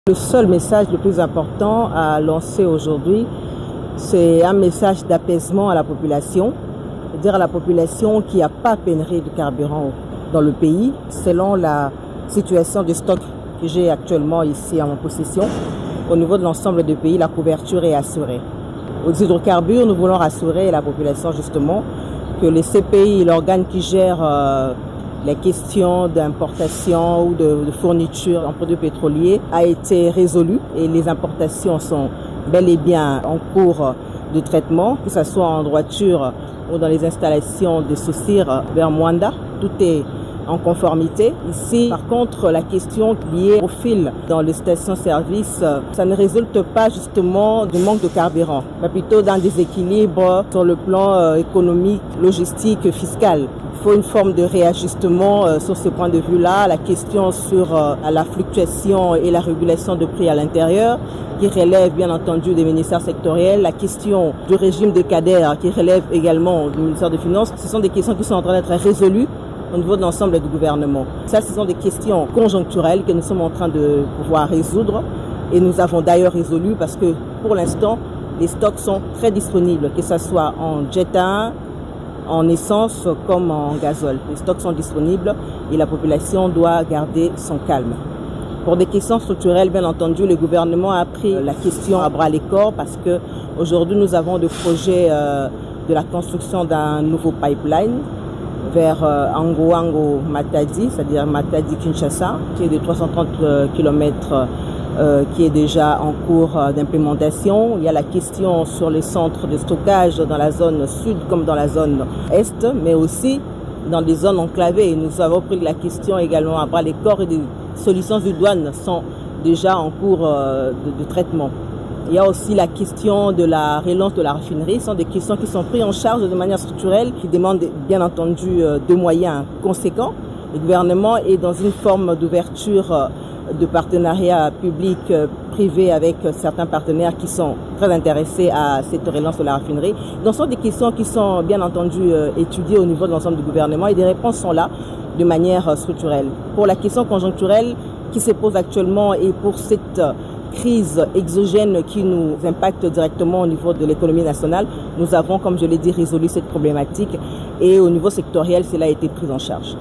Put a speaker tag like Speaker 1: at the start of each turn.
Speaker 1: Le seul message le plus important à lancer aujourd'hui, c'est un message d'apaisement à la population. Dire à la population qu'il n'y a pas pénurie de carburant dans le pays. Selon la situation de stock que j'ai actuellement ici en possession, au niveau de l'ensemble du pays, la couverture est assurée. Aux hydrocarbures, nous voulons rassurer la population justement que le CPI, l'organe qui gère les questions d'importation ou de fourniture en produits pétroliers a été résolu et les importations sont bel et bien en cours de traitement, que ce soit en droiture ou dans les installations de Saussure vers Mwanda. Tout est en conformité. Ici, par contre, la question liée au fil dans les stations-service, ça ne résulte pas justement du manque de carburant, mais plutôt d'un déséquilibre sur le plan économique, logistique, fiscal. Il faut une forme de réajustement sur ce point de vue-là. La question sur la fluctuation et la régulation de prix à l'intérieur, qui relève bien entendu des ministères sectoriels. La question du régime de CADER, qui relève également du ministère des Finances. Ce sont des questions qui sont en train d'être résolues au niveau de l'ensemble du gouvernement. Ça, ce sont des questions conjoncturelles que nous sommes en train de pouvoir résoudre. Et nous avons d'ailleurs résolu parce que pour l'instant, les stocks sont très disponibles, que ce soit en jet A, en essence comme en gazole. Les stocks sont disponibles et la population doit garder son calme. Pour des questions structurelles, bien entendu, le gouvernement a pris la question à bras les corps parce que aujourd'hui nous avons des projets de la construction d'un nouveau pipeline vers Angoango-Matadi, c'est-à-dire Matadi-Kinshasa, qui est de 330 km, qui est déjà en cours d'implémentation. Il y a la question sur les centres de stockage dans la zone sud comme dans la zone est, mais aussi dans des zones enclavées. Nous avons pris la question également à bras les corps et des solutions de douane sont déjà en cours de traitement. Il y a aussi la question de la relance de la raffinerie. Ce sont des questions qui sont prises en charge de manière structurelle, qui demandent bien entendu de moyens conséquents. Le gouvernement est dans une forme d'ouverture de partenariat public-privé avec certains partenaires qui sont très intéressés à cette relance de la raffinerie. Donc ce sont des questions qui sont bien entendu étudiées au niveau de l'ensemble du gouvernement et des réponses sont là de manière structurelle. Pour la question conjoncturelle qui se pose actuellement et pour cette crise exogène qui nous impacte directement au niveau de l'économie nationale, nous avons, comme je l'ai dit, résolu cette problématique et au niveau sectoriel, cela a été pris en charge.